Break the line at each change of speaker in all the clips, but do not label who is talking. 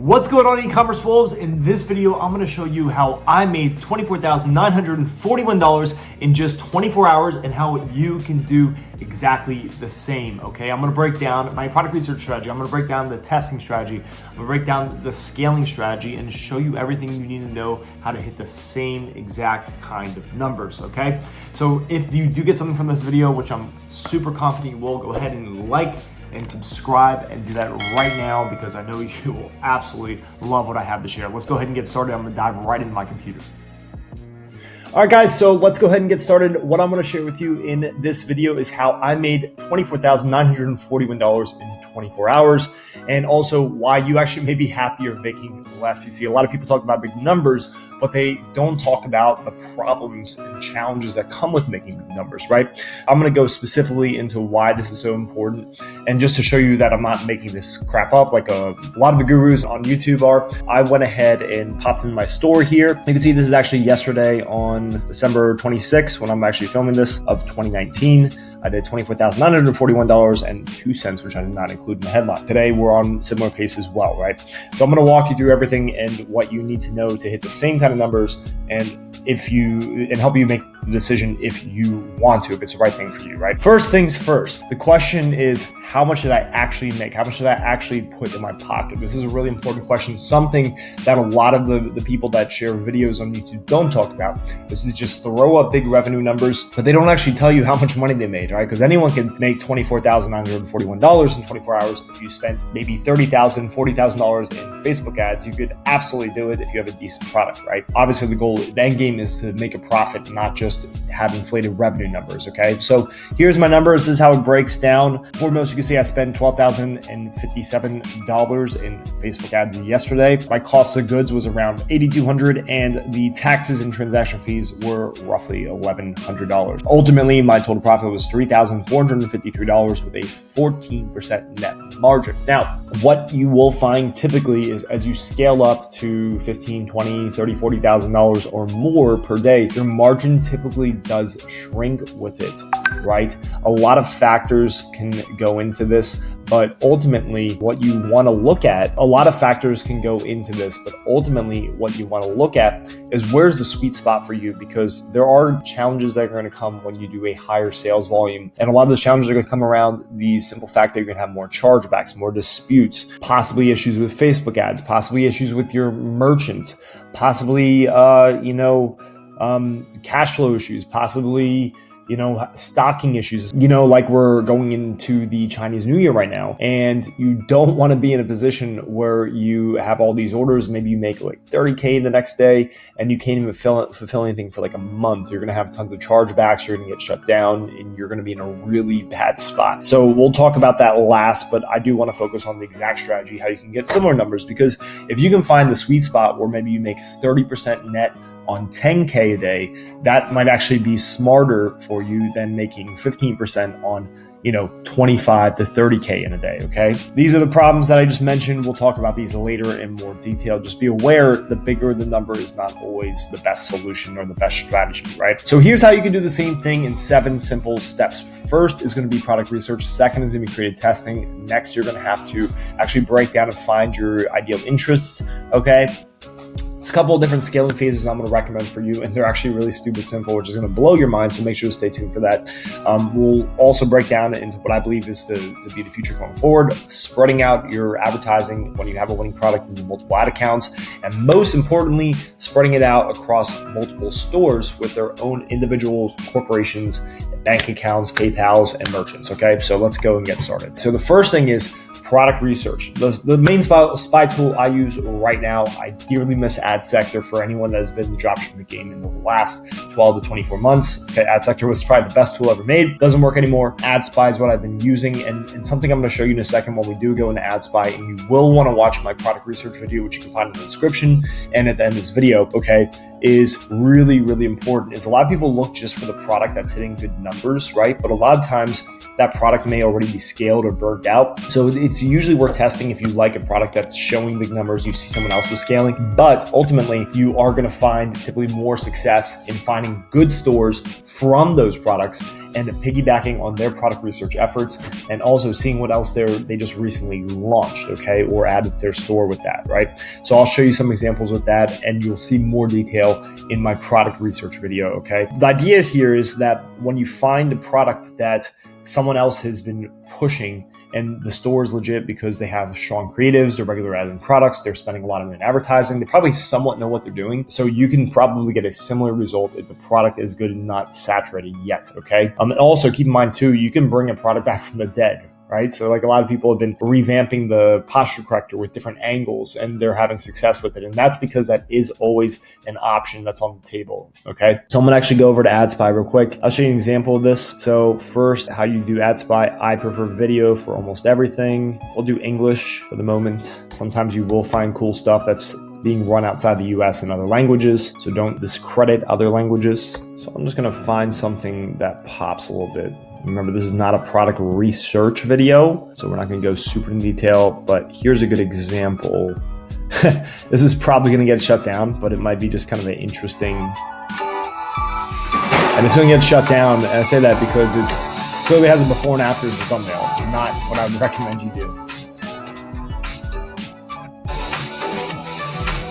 What's going on, e-commerce wolves? In this video, I'm going to show you how I made $24,941 in just 24 hours and how you can do exactly the same, okay? I'm going to break down my product research strategy. I'm going to break down the testing strategy. I'm going to break down the scaling strategy and show you everything you need to know how to hit the same exact kind of numbers, okay? So if you do get something from this video, which I'm super confident you will, go ahead and like and subscribe and do that right now because I know you will absolutely love what I have to share. Let's go ahead and get started. I'm gonna dive right into my computer. All right, guys, so let's go ahead and get started. What I'm gonna share with you in this video is how I made $24,941 in 24 hours, and also why you actually may be happier making less. You see, a lot of people talk about big numbers, but they don't talk about the problems and challenges that come with making big numbers, right? I'm gonna go specifically into why this is so important, and just to show you that I'm not making this crap up like a lot of the gurus on YouTube are, I went ahead and popped in my store here. You can see this is actually yesterday on December 26th when I'm actually filming this of 2019. I did $24,941.02, which I did not include in the headline. Today, we're on similar pace as well, right? So I'm gonna walk you through everything and what you need to know to hit the same kind of numbers and help you make the decision if you want to, if it's the right thing for you, right? First things first, the question is, how much did I actually make? How much did I actually put in my pocket? This is a really important question, something that a lot of the people that share videos on YouTube don't talk about. This is just throw up big revenue numbers, but they don't actually tell you how much money they made, right? Because anyone can make $24,941 in 24 hours. If you spent maybe $30,000, $40,000 in Facebook ads, you could absolutely do it if you have a decent product, right? Obviously, the end game is to make a profit, not just have inflated revenue numbers, okay? So here's my numbers. This is how it breaks down. For most, you can see I spent $12,057 in Facebook ads yesterday. My cost of goods was around $8,200, and the taxes and transaction fees were roughly $1,100. Ultimately, my total profit was $3,453 with a 14% net margin. Now, what you will find typically is as you scale up to $15,000, $20,000, $30,000, $40,000 or more per day, your margin typically does shrink with it, right? A lot of factors can go into this, but ultimately what you want to look at, a lot of factors can go into this, but ultimately what you want to look at is where's the sweet spot for you, because there are challenges that are going to come when you do a higher sales volume. And a lot of those challenges are going to come around the simple fact that you're going to have more chargebacks, more disputes, possibly issues with Facebook ads, possibly issues with your merchants, possibly, cash flow issues, possibly, stocking issues, like we're going into the Chinese New Year right now, and you don't want to be in a position where you have all these orders. Maybe you make like 30K the next day and you can't even fulfill anything for like a month. You're going to have tons of chargebacks. You're going to get shut down and you're going to be in a really bad spot. So we'll talk about that last, but I do want to focus on the exact strategy, how you can get similar numbers, because if you can find the sweet spot where maybe you make 30% net on 10K a day, that might actually be smarter for you than making 15% on 25 to 30K in a day, okay? These are the problems that I just mentioned. We'll talk about these later in more detail. Just be aware the bigger the number is not always the best solution or the best strategy, right? So here's how you can do the same thing in 7 simple steps. First is going to be product research. Second is going to be creative testing. Next, you're going to have to actually break down and find your ideal interests, okay? It's a couple of different scaling phases I'm going to recommend for you, and they're actually really stupid simple, which is going to blow your mind, so make sure to stay tuned for that. We'll also break down into what I believe is to be the future going forward, spreading out your advertising when you have a winning product into multiple ad accounts, and most importantly, spreading it out across multiple stores with their own individual corporations, bank accounts, PayPals, and merchants, okay? So let's go and get started. So the first thing is product research. The main spy tool I use right now, I dearly miss Ad Sector for anyone that has been in the dropshipping game in the last 12 to 24 months. Okay, Ad Sector was probably the best tool ever made. Doesn't work anymore. Ad Spy is what I've been using, and something I'm going to show you in a second when we do go into Ad Spy, and you will want to watch my product research video, which you can find in the description and at the end of this video, okay, is really, really important. Is a lot of people look just for the product that's hitting good numbers, right? But a lot of times that product may already be scaled or burnt out. So it's It's usually worth testing if you like a product that's showing big numbers, you see someone else is scaling, but ultimately you are gonna find typically more success in finding good stores from those products and piggybacking on their product research efforts, and also seeing what else they just recently launched, okay, or added their store with that, right? So I'll show you some examples with that, and you'll see more detail in my product research video, okay? The idea here is that when you find a product that someone else has been pushing and the store is legit because they have strong creatives, they're regular adding products, they're spending a lot of money in advertising, they probably somewhat know what they're doing. So you can probably get a similar result if the product is good and not saturated yet, okay? And also keep in mind too, you can bring a product back from the dead, right? So like a lot of people have been revamping the posture corrector with different angles and they're having success with it. And that's because that is always an option that's on the table, okay? So I'm gonna actually go over to AdSpy real quick. I'll show you an example of this. So first, how you do AdSpy. I prefer video for almost everything. We'll do English for the moment. Sometimes you will find cool stuff that's being run outside the US in other languages. So don't discredit other languages. So I'm just gonna find something that pops a little bit. Remember, this is not a product research video, so we're not gonna go super in detail, but here's a good example. This is probably gonna get shut down, but it might be just kind of an interesting, and it's gonna get shut down, and I say that because it's clearly has a before and after as a thumbnail, not what I would recommend you do.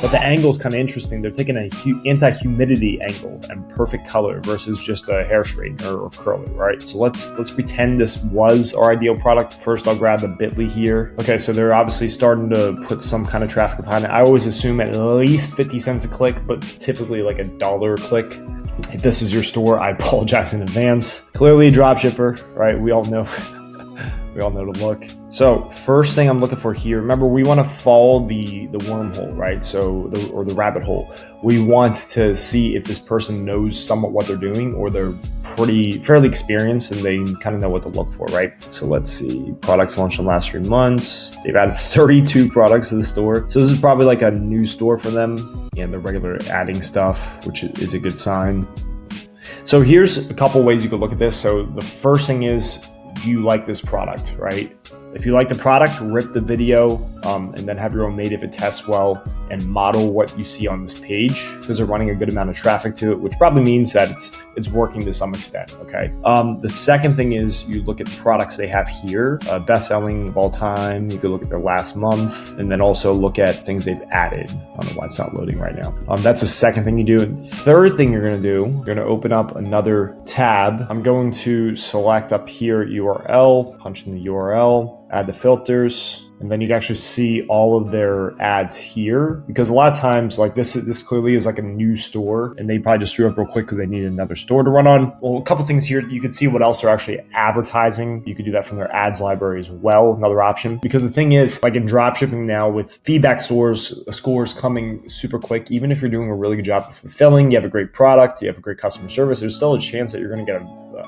But the angle is kind of interesting. They're taking an anti-humidity angle and perfect color versus just a hair straightener or curler, right? So let's pretend this was our ideal product. First, I'll grab the bit.ly here. Okay, so they're obviously starting to put some kind of traffic behind it. I always assume at least 50 cents a click, but typically like $1 a click. If this is your store, I apologize in advance. Clearly a dropshipper, right? We all know. We all know to look. So first thing I'm looking for here, remember we want to follow the wormhole, right? So or the rabbit hole. We want to see if this person knows somewhat what they're doing, or they're fairly experienced and they kind of know what to look for, right? So let's see, products launched in the last 3 months. They've added 32 products to the store. So this is probably like a new store for them, and they're regular adding stuff, which is a good sign. So here's a couple ways you could look at this. So the first thing is, do you like this product, right? If you like the product, rip the video and then have your own made if it tests well, and model what you see on this page, because they're running a good amount of traffic to it, which probably means that it's working to some extent, okay? The second thing is you look at the products they have here, best-selling of all time. You could look at their last month, and then also look at things they've added. I don't know why it's not loading right now. That's the second thing you do. And third thing you're gonna do, you're gonna open up another tab. I'm going to select up here URL, punch in the URL, add the filters, and then you can actually see all of their ads here, because a lot of times like this clearly is like a new store and they probably just threw up real quick because they needed another store to run on. Well, a couple things here, you can see what else they're actually advertising. You could do that from their ads library as well, another option. Because the thing is, like in dropshipping now, with feedback scores coming super quick, even if you're doing a really good job of fulfilling, you have a great product, you have a great customer service, there's still a chance that you're going to get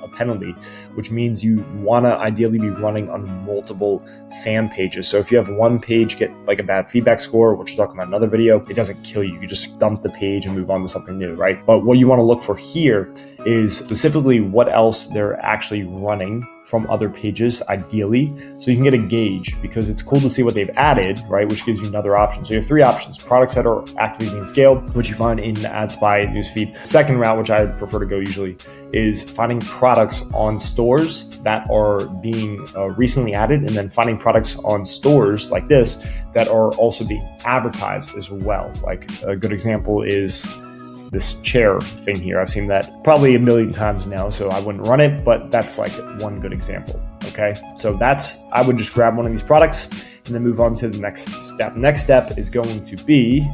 a penalty, which means you want to ideally be running on multiple fan pages. So if you have one page get like a bad feedback score, which we'll talk about in another video, it doesn't kill you. You just dump the page and move on to something new, right? But what you want to look for here is specifically what else they're actually running from other pages, ideally, so you can get a gauge, because it's cool to see what they've added, right? Which gives you another option. So you have 3 options: products that are actively being scaled, which you find in the AdSpy newsfeed. Second route, which I prefer to go usually, is finding products on stores that are being recently added, and then finding products on stores like this that are also being advertised as well. Like a good example is this chair thing here. I've seen that probably a million times now, so I wouldn't run it, but that's like one good example, okay? So I would just grab one of these products and then move on to the next step. Next step is going to be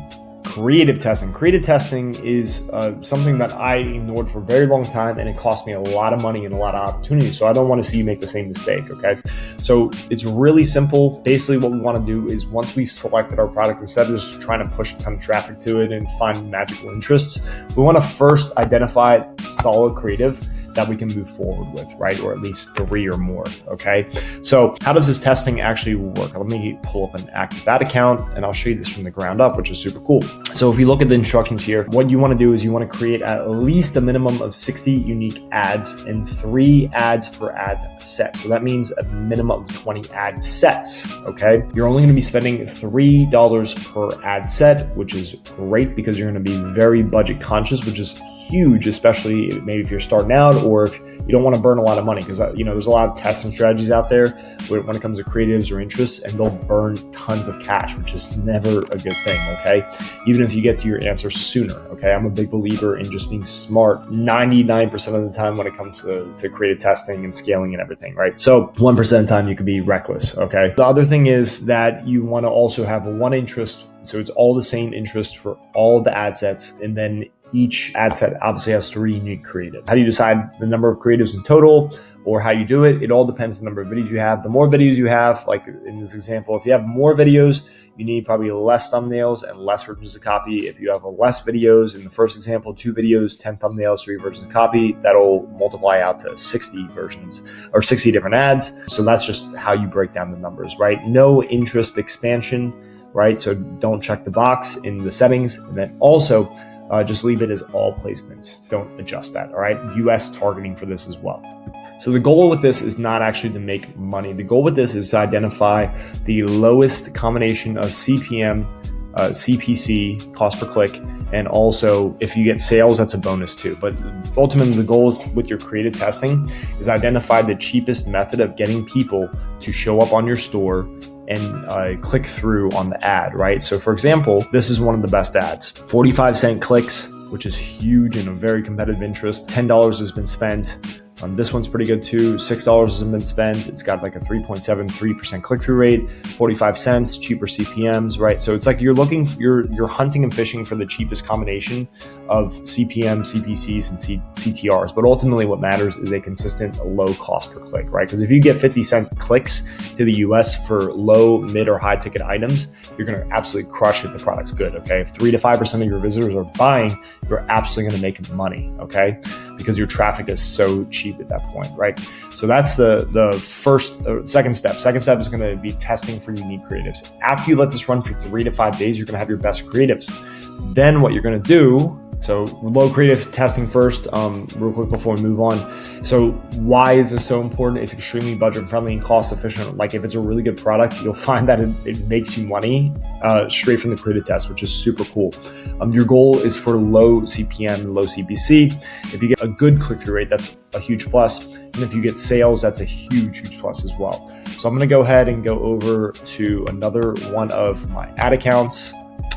creative testing. Creative testing is something that I ignored for a very long time, and it cost me a lot of money and a lot of opportunities. So I don't want to see you make the same mistake, okay? So it's really simple. Basically what we want to do is, once we've selected our product, instead of just trying to push a ton of traffic to it and find magical interests, we want to first identify solid creative that we can move forward with, right? Or at least 3 or more, okay? So how does this testing actually work? Let me pull up an active ad account and I'll show you this from the ground up, which is super cool. So if you look at the instructions here, what you want to do is you want to create at least a minimum of 60 unique ads and 3 ads per ad set. So that means a minimum of 20 ad sets, okay? You're only going to be spending $3 per ad set, which is great because you're going to be very budget conscious, which is huge, especially maybe if you're starting out or if you don't want to burn a lot of money, because there's a lot of tests and strategies out there when it comes to creatives or interests, and they'll burn tons of cash, which is never a good thing, okay? Even if you get to your answer sooner, okay? I'm a big believer in just being smart 99% of the time when it comes to creative testing and scaling and everything, right? So 1% of the time you could be reckless, okay? The other thing is that you want to also have one interest, so it's all the same interest for all of the ad sets, and then each ad set obviously has 3 unique creatives. How do you decide the number of creatives in total or how you do it? It all depends on the number of videos you have. The more videos you have, like in this example, if you have more videos, you need probably less thumbnails and less versions of copy. If you have less videos, in the first example, 2 videos, 10 thumbnails, 3 versions of copy, that'll multiply out to 60 versions or 60 different ads. So that's just how you break down the numbers, right? No interest expansion, right? So don't check the box in the settings. And then also, just leave it as all placements. Don't adjust that, all right? US targeting for this as well. So the goal with this is not actually to make money. The goal with this is to identify the lowest combination of CPM, CPC, cost per click, and also if you get sales, that's a bonus too. But ultimately the goal is with your creative testing is identify the cheapest method of getting people to show up on your store and click through on the ad, right? So for example, this is one of the best ads, 45-cent clicks, which is huge and a very competitive interest. $10 has been spent. This one's pretty good too. $6 has been spent. It's got like a 3.73% click-through rate, 45 cents, cheaper CPMs, right? So it's like you're hunting and fishing for the cheapest combination of CPM, CPCs, and CTRs. But ultimately what matters is a consistent low cost per click, right? Because if you get 50-cent clicks to the US for low, mid, or high ticket items, you're going to absolutely crush it. The product's good, okay? If 3 to 5% of your visitors are buying, you're absolutely going to make money, okay? Because your traffic is so cheap at that point, right? So that's the second step. Second step is going to be testing for unique creatives. After you let this run for 3 to 5 days, you're going to have your best creatives. Then what you're going to do, so low creative testing first, real quick before we move on. So why is this so important? It's extremely budget friendly and cost efficient. Like if it's a really good product, you'll find that it makes you money straight from the creative test, which is super cool. Your goal is for low CPM, low CPC. If you get a good click-through rate, that's a huge plus. And if you get sales, that's a huge plus as well. So I'm gonna go ahead and go over to another one of my ad accounts.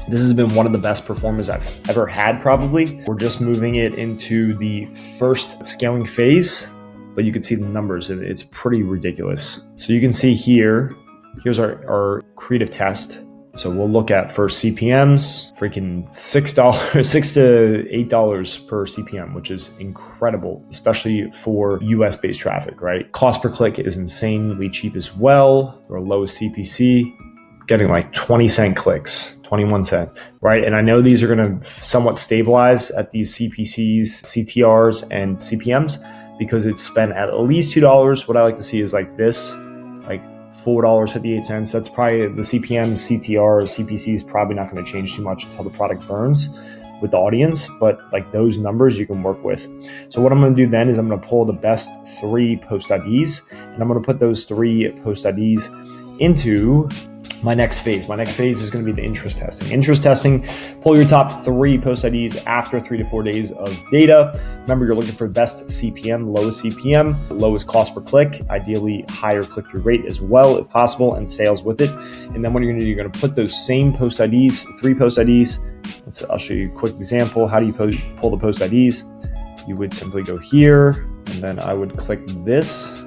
This has been one of the best performers I've ever had, probably. We're just moving it into the first scaling phase, but you can see the numbers and it's pretty ridiculous. So you can see here's our creative test. So we'll look at first CPMs, freaking $6 to $8 per CPM, which is incredible, especially for US based traffic, right? Cost per click is insanely cheap as well. Our lowest CPC, getting like 20-cent clicks, 21 cent, right? And I know these are going to somewhat stabilize at these CPCs, CTRs, and CPMs because it's spent at least $2. What I like to see is like this, like $4.58. That's probably the CPMs, CTRs, CPCs probably not going to change too much until the product burns with the audience, but like those numbers you can work with. So what I'm going to do then is I'm going to pull the best 3 post IDs and I'm going to put those 3 post IDs into my next phase. My next phase is going to be the interest testing. Interest testing, pull your top 3 post IDs after 3 to 4 days of data. Remember, you're looking for best CPM, lowest CPM, lowest cost per click, ideally higher click-through rate as well, if possible, and sales with it. And then what you're going to do, you're going to put those same post IDs, 3 post IDs. I'll show you a quick example. How do you pull the post IDs? You would simply go here, and then I would click this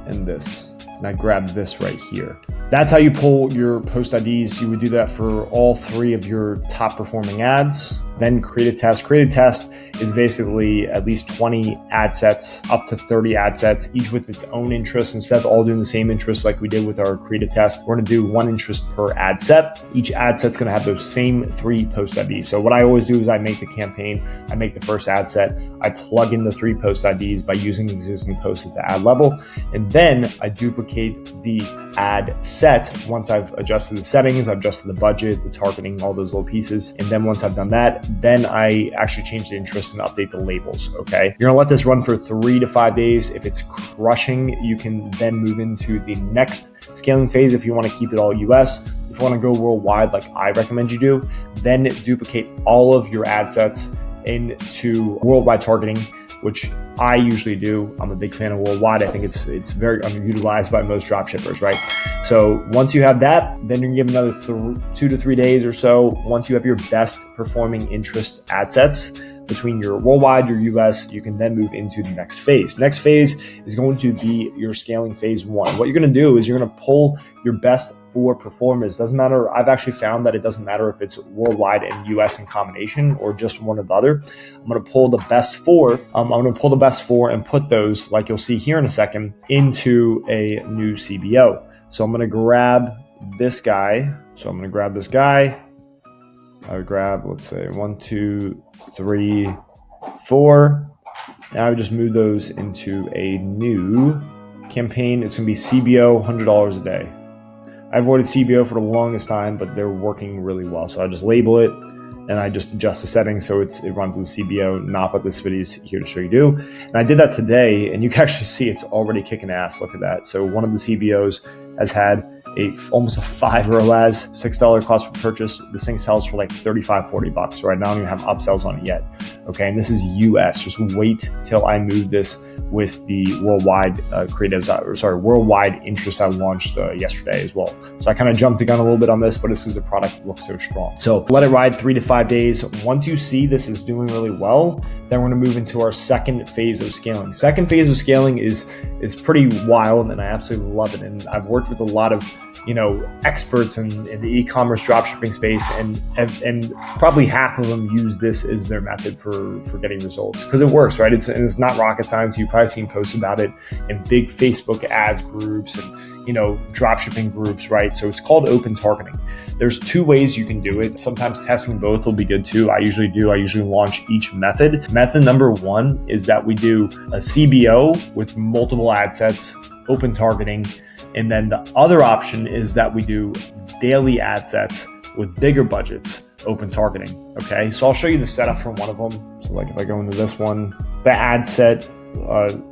and this. And I grab this right here. That's how you pull your post IDs. You would do that for all 3 of your top performing ads. then create a test. Create a test is basically at least 20 ad sets, up to 30 ad sets, each with its own interest. Instead of all doing the same interest like we did with our creative test, we're gonna do one interest per ad set. Each ad set's gonna have those same 3 post IDs. So what I always do is I make the campaign, I make the first ad set, I plug in the 3 post IDs by using existing posts at the ad level, and then I duplicate the ad set once I've adjusted the settings, I've adjusted the budget, the targeting, all those little pieces. And then once I've done that, then I actually change the interest and update the labels, okay? You're gonna let this run for 3 to 5 days. If it's crushing, you can then move into the next scaling phase if you wanna keep it all US. If you wanna go worldwide, like I recommend you do, then duplicate all of your ad sets into worldwide targeting, which I usually do. I'm a big fan of worldwide. I think it's very underutilized by most dropshippers, right? So once you have that, then you're gonna give another 2 to 3 days or so. Once you have your best performing interest ad sets between your worldwide, your US, you can then move into the next phase. Next phase is going to be your scaling phase 1. What you're gonna do is you're gonna pull your best 4 performers. Doesn't matter. I've actually found that it doesn't matter if it's worldwide and US in combination or just one or the other. I'm going to pull the best 4. I'm going to pull the best 4 and put those, like you'll see here in a second, into a new CBO. So I'm going to grab this guy. I would grab, let's say 1, 2, 3, 4. Now I would just move those into a new campaign. It's going to be CBO, $100 a day. I avoided CBO for the longest time, but they're working really well. So I just label it and I just adjust the settings so it runs as CBO, not what this video is here to show you do. And I did that today, and you can actually see it's already kicking ass. Look at that. So one of the CBOs has had almost a $5 or less, $6 cost per purchase. This thing sells for like $35, $40, right? Now I don't even have upsells on it yet. Okay, and this is US. Just wait till I move this with the worldwide worldwide interest I launched yesterday as well. So I kind of jumped the gun a little bit on this, but it's because the product looks so strong. So let it ride 3 to 5 days. Once you see this is doing really well, then we're going to move into our second phase of scaling. Second phase of scaling is pretty wild, and I absolutely love it. And I've worked with a lot of experts in the e-commerce dropshipping space, and probably half of them use this as their method for getting results because it works, right? It's not rocket science. You've probably seen posts about it in big Facebook ads groups and dropshipping groups, right? So it's called open targeting. There's 2 ways you can do it. Sometimes testing both will be good too. I usually launch each method. Method number 1 is that we do a CBO with multiple ad sets, open targeting. And then the other option is that we do daily ad sets with bigger budgets, open targeting. Okay, so I'll show you the setup for one of them. So like if I go into this one, the ad set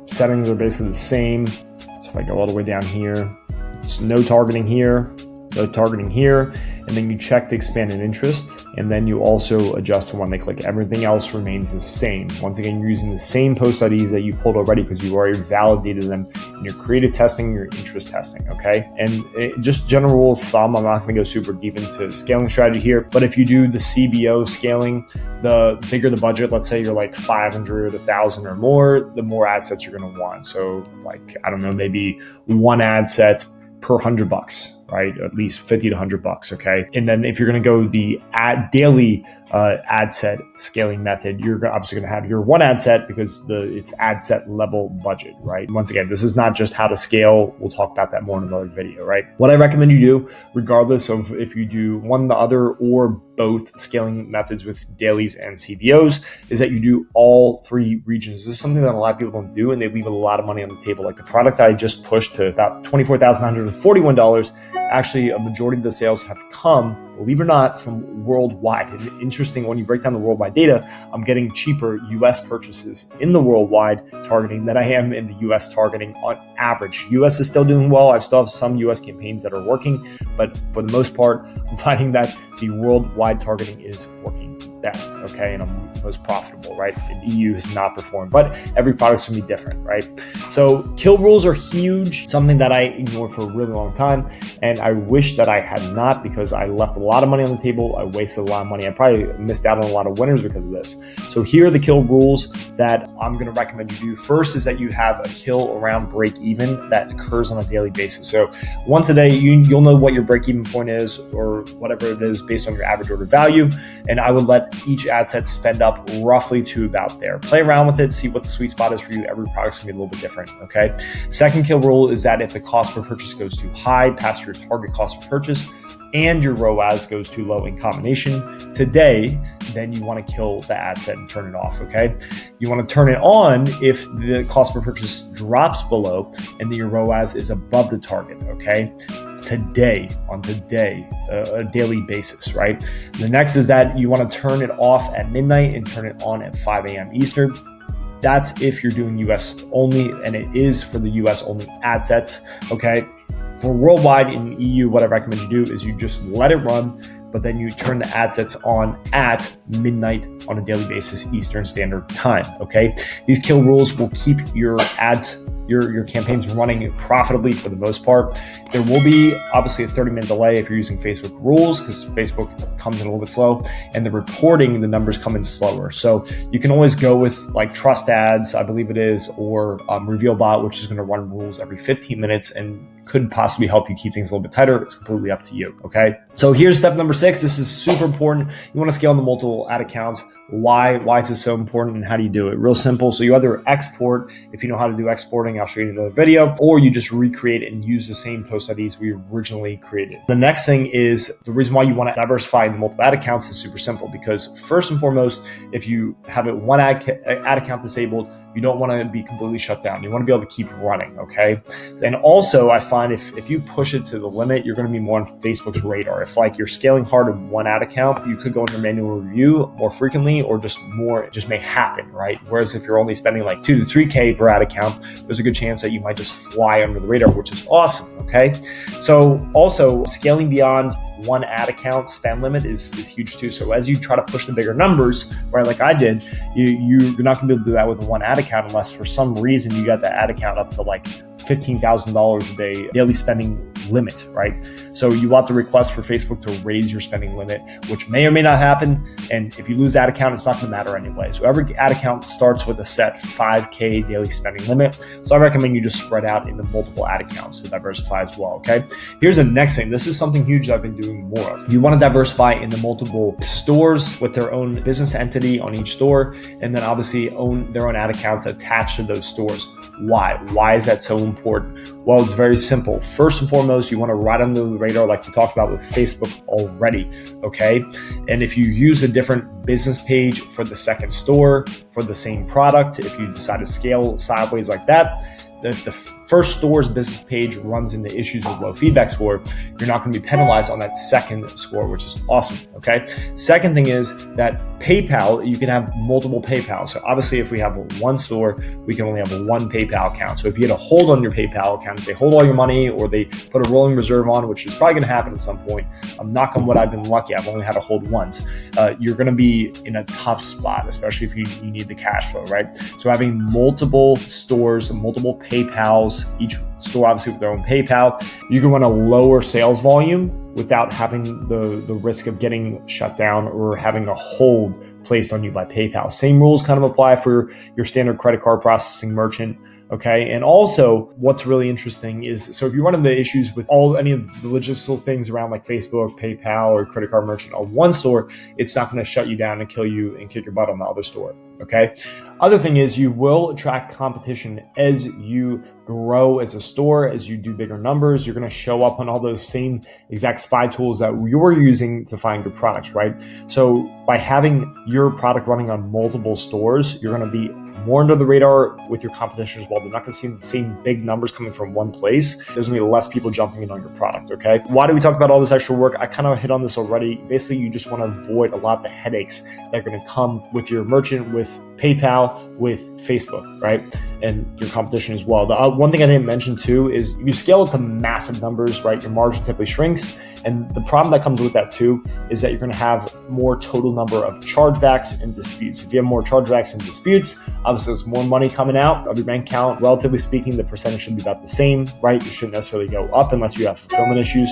settings are basically the same. So if I go all the way down here, it's no targeting here, no targeting here, and then you check the expanded interest, and then you also adjust to when they click. Everything else remains the same. Once again, you're using the same post IDs that you pulled already because you already validated them in your creative testing, your interest testing, okay? And just general rule of thumb, I'm not gonna go super deep into scaling strategy here, but if you do the CBO scaling, the bigger the budget, let's say you're like 500, 1,000 or more, the more ad sets you're gonna want. So like, I don't know, maybe 1 ad set per $100, right? At least 50 to $100, okay? And then if you're gonna go the daily ad set scaling method, you're obviously gonna have your 1 ad set because it's ad set level budget, right? Once again, this is not just how to scale. We'll talk about that more in another video, right? What I recommend you do, regardless of if you do one or the other or both scaling methods with dailies and CBOs, is that you do all 3 regions. This is something that a lot of people don't do, and they leave a lot of money on the table. Like the product I just pushed to about $24,941, actually a majority of the sales have come, believe it or not, from worldwide. And interesting, when you break down the worldwide data, I'm getting cheaper US purchases in the worldwide targeting than I am in the US targeting on average. US is still doing well. I still have some US campaigns that are working, but for the most part, I'm finding that the worldwide targeting is working best, okay, and I'm most profitable, right? And EU has not performed, but every product's gonna be different, right? So kill rules are huge, something that I ignored for a really long time, and I wish that I had not, because I left a lot of money on the table. I wasted a lot of money. I probably missed out on a lot of winners because of this. So here are the kill rules that I'm gonna recommend you do. First is that you have a kill around break even that occurs on a daily basis. So once a day, you'll know what your break even point is or whatever it is based on your average order value, and I would let let each ad set spend up roughly to about there. Play around with it, see what the sweet spot is for you. Every product's gonna be a little bit different, okay? Second kill rule is that if the cost per purchase goes too high, past your target cost per purchase, and your ROAS goes too low in combination today, then you want to kill the ad set and turn it off, okay? You want to turn it on if the cost per purchase drops below and your ROAS is above the target, okay? A daily basis, right? The next is that you want to turn it off at midnight and turn it on at 5 a.m. Eastern. That's if you're doing US only, and it is for the US only ad sets, okay? For worldwide in EU, what I recommend you do is you just let it run, but then you turn the ad sets on at midnight on a daily basis, Eastern Standard Time, okay? These kill rules will keep your ads, your campaigns running profitably for the most part. There will be obviously a 30-minute delay if you're using Facebook rules, because Facebook comes in a little bit slow, and the reporting, the numbers come in slower. So you can always go with like Trust Ads, I believe it is, or RevealBot, which is going to run rules every 15 minutes and could possibly help you keep things a little bit tighter. It's completely up to you, okay? So here's step number 6. This is super important. You want to scale the multiple ad accounts. Why is this so important, and how do you do it? Real simple. So you either export, if you know how to do exporting, I'll show you in another video, or you just recreate and use the same post IDs we originally created. The next thing is the reason why you want to diversify the multiple ad accounts is super simple, because first and foremost, if you have it one ad account disabled, you don't want to be completely shut down. You want to be able to keep running, okay? And also, I find if you push it to the limit, you're going to be more on Facebook's radar. If like you're scaling hard in one ad account, you could go into manual review more frequently, or just more, it just may happen, right? Whereas if you're only spending like 2 to 3K per ad account, there's a good chance that you might just fly under the radar, which is awesome, okay? So also scaling beyond one ad account spend limit is huge too. So as you try to push the bigger numbers, right, like I did, you're not gonna be able to do that with one ad account unless for some reason you got that ad account up to like $15,000 a day daily spending limit, right? So you want the request for Facebook to raise your spending limit, which may or may not happen. And if you lose that account, it's not going to matter anyway. So every ad account starts with a set 5K daily spending limit. So I recommend you just spread out into multiple ad accounts to diversify as well, okay? Here's the next thing. This is something huge I've been doing more of. You want to diversify into multiple stores with their own business entity on each store, and then obviously own their own ad accounts attached to those stores. Why? Why is that so important? Well, it's very simple. First and foremost, you want to ride under the radar like we talked about with Facebook already, okay? And if you use a different business page for the second store for the same product, if you decide to scale sideways like that, if the first store's business page runs into issues with low feedback score, you're not going to be penalized on that second score, which is awesome, okay? Second thing is that PayPal, you can have multiple PayPal. So obviously if we have one store, we can only have one PayPal account. So if you get a hold on your PayPal account, if they hold all your money or they put a rolling reserve on, which is probably going to happen at some point, I'm knock on wood, I've been lucky, I've only had a hold once, you're going to be in a tough spot, especially if you need the cash flow, right? So having multiple stores, multiple PayPals, each store obviously with their own PayPal, you can run a lower sales volume without having the risk of getting shut down or having a hold placed on you by PayPal. Same rules kind of apply for your standard credit card processing merchant. Okay. And also what's really interesting is, so if you run into issues with any of the logistical things around like Facebook, PayPal, or credit card merchant on one store, it's not going to shut you down and kill you and kick your butt on the other store. Okay. Other thing is you will attract competition as you grow as a store, as you do bigger numbers. You're going to show up on all those same exact spy tools that you're using to find your products, right? So by having your product running on multiple stores, you're going to be more under the radar with your competition as well. They're not going to see the same big numbers coming from one place. There's going to be less people jumping in on your product, okay? Why do we talk about all this extra work? I kind of hit on this already. Basically, you just want to avoid a lot of the headaches that are going to come with your merchant, with PayPal, with Facebook, right? And your competition as well. The one thing I didn't mention too is if you scale it to massive numbers, right, your margin typically shrinks. And the problem that comes with that too is that you're going to have more total number of chargebacks and disputes. If you have more chargebacks and disputes, obviously there's more money coming out of your bank account. Relatively speaking, the percentage should be about the same, right? You shouldn't necessarily go up unless you have fulfillment issues.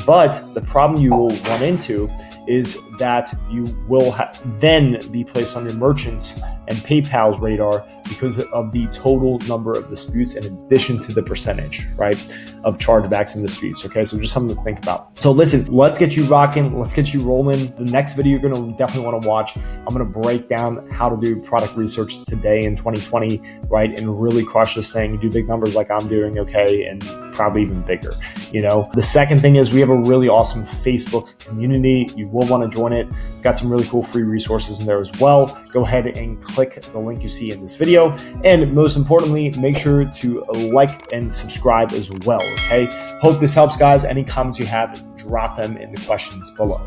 But the problem you will run into is that you will then be placed on your merchants and PayPal's radar because of the total number of disputes in addition to the percentage, right, of chargebacks and disputes. Okay, so just something to think about. So listen, let's get you rocking. Let's get you rolling. The next video you're going to definitely want to watch. I'm going to break down how to do product research today in 2020, right, and really crush this thing, do big numbers like I'm doing, okay, and probably even bigger. The second thing is we have a really awesome Facebook community. You will want to join it. Got some really cool free resources in there as well. Go ahead and click the link you see in this video. And most importantly, make sure to like and subscribe as well, okay? Hope this helps, guys. Any comments you have, drop them in the questions below.